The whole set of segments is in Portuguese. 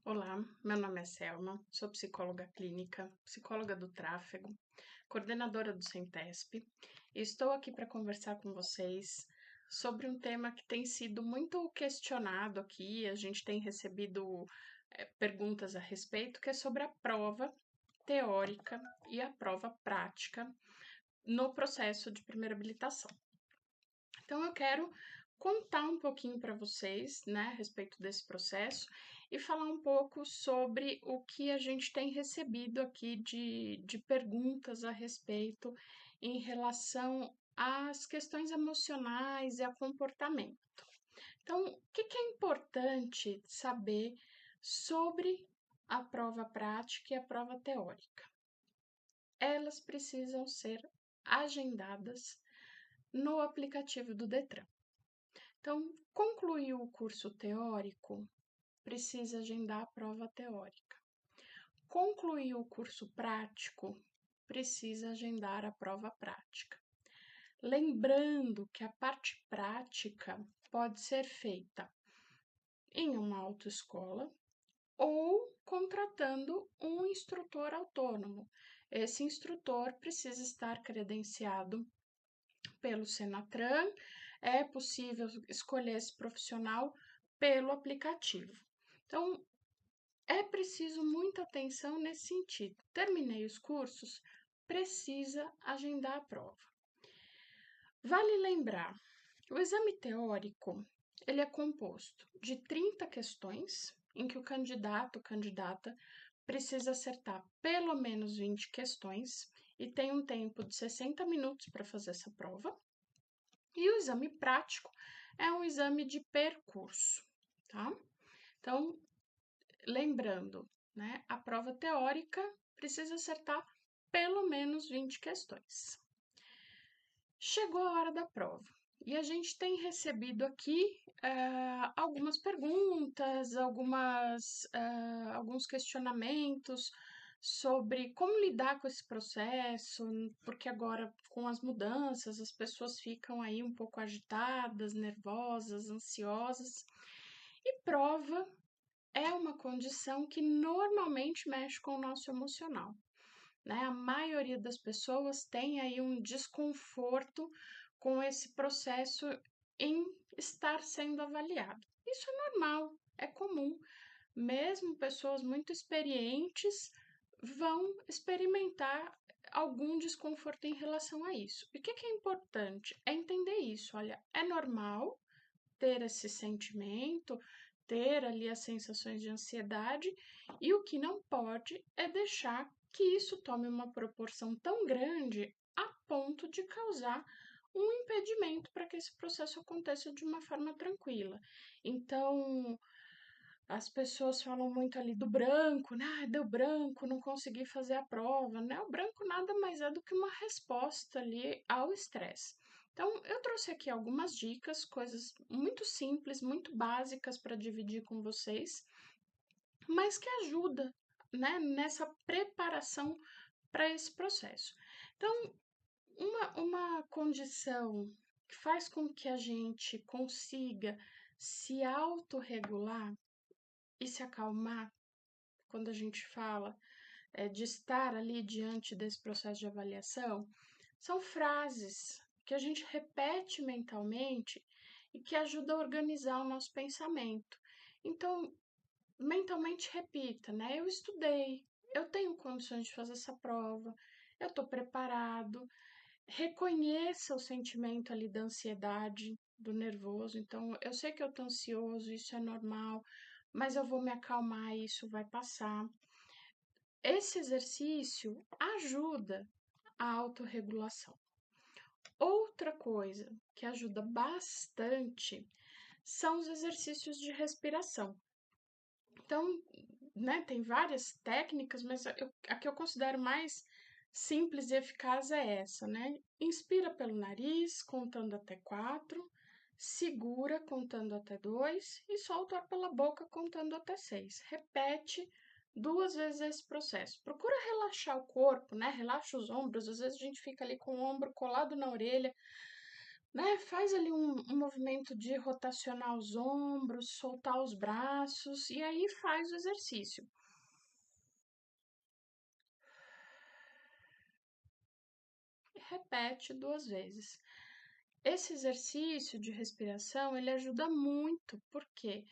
Olá, meu nome é Selma, sou psicóloga clínica, psicóloga do tráfego, coordenadora do Centesp, e estou aqui para conversar com vocês sobre um tema que tem sido muito questionado aqui. A gente tem recebido perguntas a respeito, que é sobre a prova teórica e a prova prática no processo de primeira habilitação. Então, eu quero contar um pouquinho para vocês, né, a respeito desse processo e falar um pouco sobre o que a gente tem recebido aqui de perguntas a respeito em relação às questões emocionais e a comportamento. Então, o que é importante saber sobre a prova prática e a prova teórica? Elas precisam ser agendadas no aplicativo do Detran. Então, concluiu o curso teórico, precisa agendar a prova teórica. Concluiu o curso prático, precisa agendar a prova prática. Lembrando que a parte prática pode ser feita em uma autoescola ou contratando um instrutor autônomo. Esse instrutor precisa estar credenciado pelo Senatran. É possível escolher esse profissional pelo aplicativo. Então, é preciso muita atenção nesse sentido. Terminei os cursos, precisa agendar a prova. Vale lembrar, o exame teórico, ele é composto de 30 questões, em que o candidato ou candidata precisa acertar pelo menos 20 questões e tem um tempo de 60 minutos para fazer essa prova. E o exame prático é um exame de percurso, tá? Então, lembrando, né, a prova teórica precisa acertar pelo menos 20 questões. Chegou a hora da prova e a gente tem recebido aqui algumas perguntas, alguns questionamentos sobre como lidar com esse processo, porque agora com as mudanças as pessoas ficam aí um pouco agitadas, nervosas, ansiosas. E prova é uma condição que normalmente mexe com o nosso emocional, né? A maioria das pessoas tem aí um desconforto com esse processo em estar sendo avaliado. Isso é normal, é comum. Mesmo pessoas muito experientes vão experimentar algum desconforto em relação a isso. E o que é importante? É entender isso. Olha, é normal ter esse sentimento, ter ali as sensações de ansiedade, e o que não pode é deixar que isso tome uma proporção tão grande a ponto de causar um impedimento para que esse processo aconteça de uma forma tranquila. Então, as pessoas falam muito ali do branco, né? Ah, deu branco, não consegui fazer a prova, né? O branco nada mais é do que uma resposta ali ao estresse. Então, eu trouxe aqui algumas dicas, coisas muito simples, muito básicas para dividir com vocês, mas que ajuda, né, nessa preparação para esse processo. Então, uma condição que faz com que a gente consiga se autorregular e se acalmar quando a gente fala de estar ali diante desse processo de avaliação, são frases que a gente repete mentalmente e que ajuda a organizar o nosso pensamento. Então, mentalmente repita, né? Eu estudei, eu tenho condições de fazer essa prova, eu estou preparado. Reconheça o sentimento ali da ansiedade, do nervoso. Então, eu sei que eu estou ansioso, isso é normal, mas eu vou me acalmar e isso vai passar. Esse exercício ajuda a autorregulação. Outra coisa que ajuda bastante são os exercícios de respiração. Então, né, tem várias técnicas, mas a que eu considero mais simples e eficaz é essa, né? Inspira pelo nariz, contando até 4, segura contando até 2 e solta o ar pela boca contando até 6. Repete 2 vezes esse processo. Procura relaxar o corpo, né? Relaxa os ombros, às vezes a gente fica ali com o ombro colado na orelha, né? Faz ali um movimento de rotacionar os ombros, soltar os braços e aí faz o exercício. Repete 2 vezes. Esse exercício de respiração, ele ajuda muito, por quê?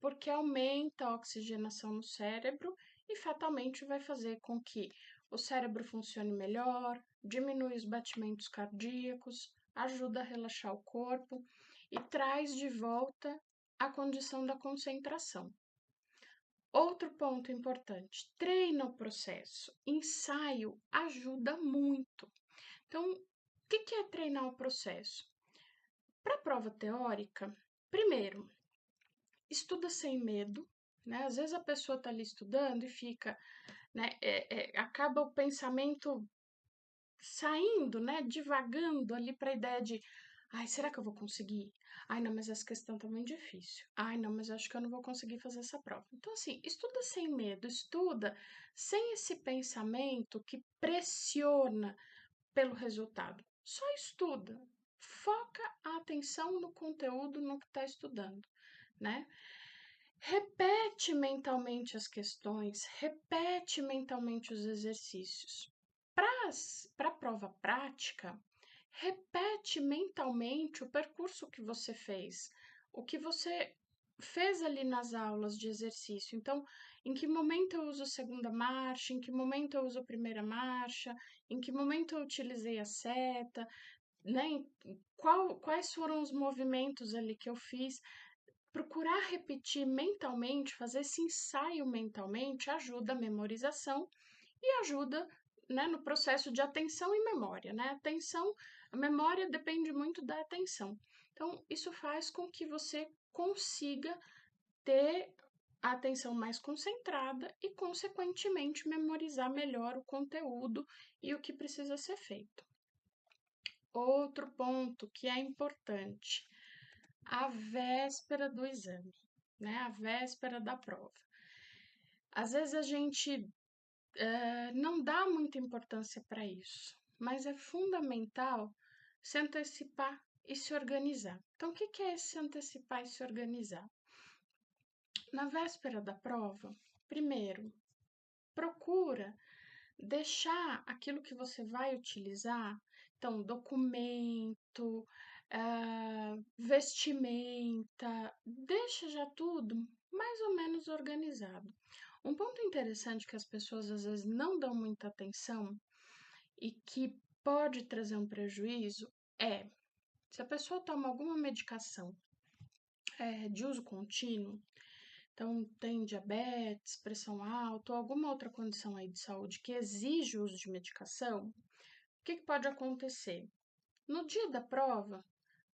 Porque aumenta a oxigenação no cérebro e fatalmente vai fazer com que o cérebro funcione melhor, diminui os batimentos cardíacos, ajuda a relaxar o corpo e traz de volta a condição da concentração. Outro ponto importante: treina o processo. Ensaio ajuda muito. Então, o que é treinar o processo? Para a prova teórica, primeiro, estuda sem medo, né? Às vezes a pessoa está ali estudando e fica, né? Acaba o pensamento saindo, né? Divagando ali para a ideia de, ai, será que eu vou conseguir? Ai, não, mas essa questão tá muito difícil. Ai, não, mas acho que eu não vou conseguir fazer essa prova. Então, assim, estuda sem medo, estuda sem esse pensamento que pressiona pelo resultado. Só estuda. Foca a atenção no conteúdo, no que está estudando, né? Repete mentalmente as questões, repete mentalmente os exercícios. Para a prova prática, repete mentalmente o percurso que você fez, o que você fez ali nas aulas de exercício. Então, em que momento eu uso segunda marcha, em que momento eu uso primeira marcha, em que momento eu utilizei a seta, né? Quais foram os movimentos ali que eu fiz. Procurar repetir mentalmente, fazer esse ensaio mentalmente, ajuda a memorização e ajuda, né, no processo de atenção e memória, né? A memória depende muito da atenção. Então, isso faz com que você consiga ter a atenção mais concentrada e, consequentemente, memorizar melhor o conteúdo e o que precisa ser feito. Outro ponto que é importante, a véspera do exame, né? A véspera da prova. Às vezes a gente não dá muita importância para isso, mas é fundamental se antecipar e se organizar. Então, o que é se antecipar e se organizar? Na véspera da prova, primeiro, procura deixar aquilo que você vai utilizar, então, documento, vestimenta, deixa já tudo mais ou menos organizado. Um ponto interessante que as pessoas às vezes não dão muita atenção e que pode trazer um prejuízo é se a pessoa toma alguma medicação de uso contínuo, então tem diabetes, pressão alta ou alguma outra condição aí de saúde que exige o uso de medicação, o que pode acontecer? No dia da prova,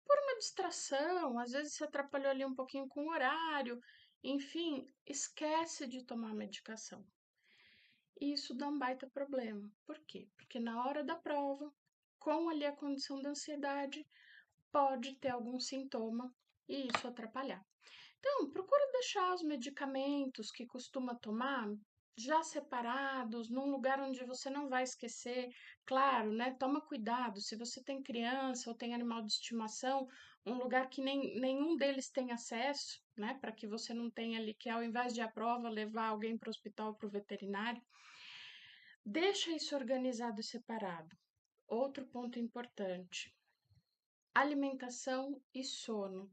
por uma distração, às vezes se atrapalhou ali um pouquinho com o horário, enfim, esquece de tomar a medicação. E isso dá um baita problema. Por quê? Porque na hora da prova, com ali a condição da ansiedade, pode ter algum sintoma e isso atrapalhar. Então, procura deixar os medicamentos que costuma tomar já separados, num lugar onde você não vai esquecer. Claro, né? Toma cuidado. Se você tem criança ou tem animal de estimação, um lugar que nenhum deles tem acesso, né? Para que você não tenha ali que, ao invés de a prova, levar alguém para o hospital ou para o veterinário. Deixa isso organizado e separado. Outro ponto importante: alimentação e sono.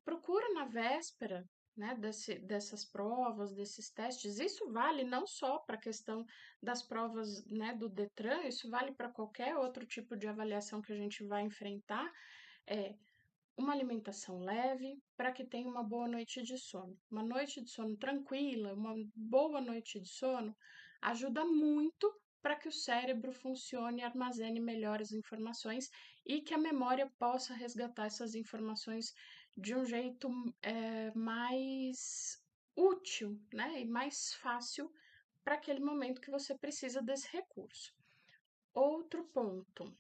Procura na véspera, né, dessas provas, desses testes. Isso vale não só para a questão das provas, né, do Detran, isso vale para qualquer outro tipo de avaliação que a gente vai enfrentar. É uma alimentação leve para que tenha uma boa noite de sono. Uma noite de sono tranquila, uma boa noite de sono ajuda muito para que o cérebro funcione e armazene melhor as informações e que a memória possa resgatar essas informações de um jeito mais útil, né? E mais fácil para aquele momento que você precisa desse recurso. Outro ponto,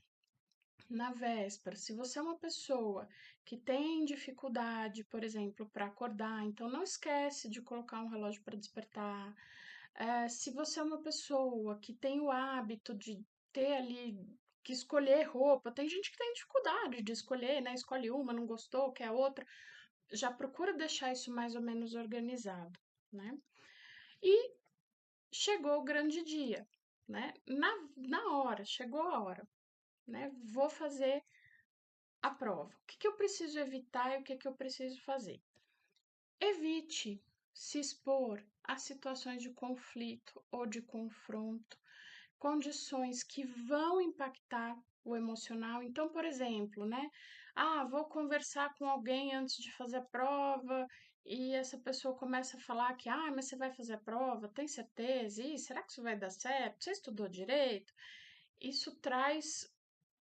na véspera, se você é uma pessoa que tem dificuldade, por exemplo, para acordar, então não esquece de colocar um relógio para despertar. Se você é uma pessoa que tem o hábito de ter ali que escolher roupa. Tem gente que tem dificuldade de escolher, né? Escolhe uma, não gostou, quer outra. Já procura deixar isso mais ou menos organizado, né? E chegou o grande dia, né? Na hora, chegou a hora, né? Vou fazer a prova. O que que eu preciso evitar e o que que eu preciso fazer? Evite se expor a situações de conflito ou de confronto, condições que vão impactar o emocional. Então, por exemplo, né? Ah, vou conversar com alguém antes de fazer a prova e essa pessoa começa a falar que, ah, mas você vai fazer a prova, tem certeza? Ih, será que isso vai dar certo? Você estudou direito? Isso traz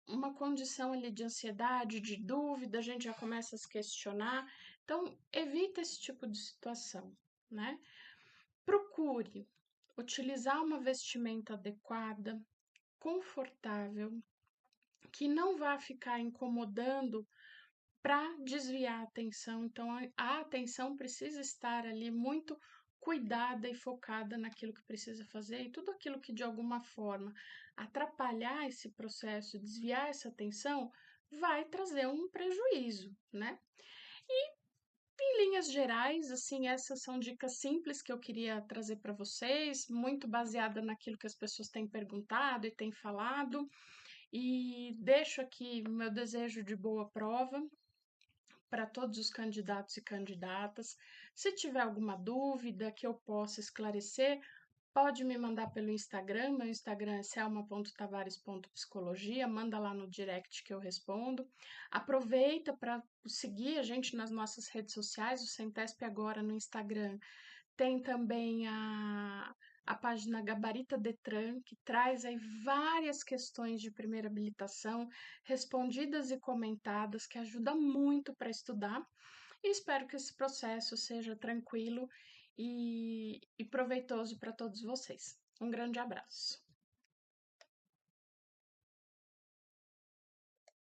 uma condição ali de ansiedade, de dúvida, a gente já começa a se questionar. Então, evita esse tipo de situação, né? Procure utilizar uma vestimenta adequada, confortável, que não vá ficar incomodando para desviar a atenção. Então, a atenção precisa estar ali muito cuidada e focada naquilo que precisa fazer, e tudo aquilo que de alguma forma atrapalhar esse processo, desviar essa atenção, vai trazer um prejuízo, né? Em linhas gerais, assim, essas são dicas simples que eu queria trazer para vocês, muito baseada naquilo que as pessoas têm perguntado e têm falado. E deixo aqui o meu desejo de boa prova para todos os candidatos e candidatas. Se tiver alguma dúvida que eu possa esclarecer, pode me mandar pelo Instagram. Meu Instagram é selma.tavares.psicologia. Manda lá no direct que eu respondo. Aproveita para seguir a gente nas nossas redes sociais. O Centesp agora no Instagram tem também a página Gabarita Detran, que traz aí várias questões de primeira habilitação respondidas e comentadas, que ajuda muito para estudar. E espero que esse processo seja tranquilo e proveitoso para todos vocês. Um grande abraço.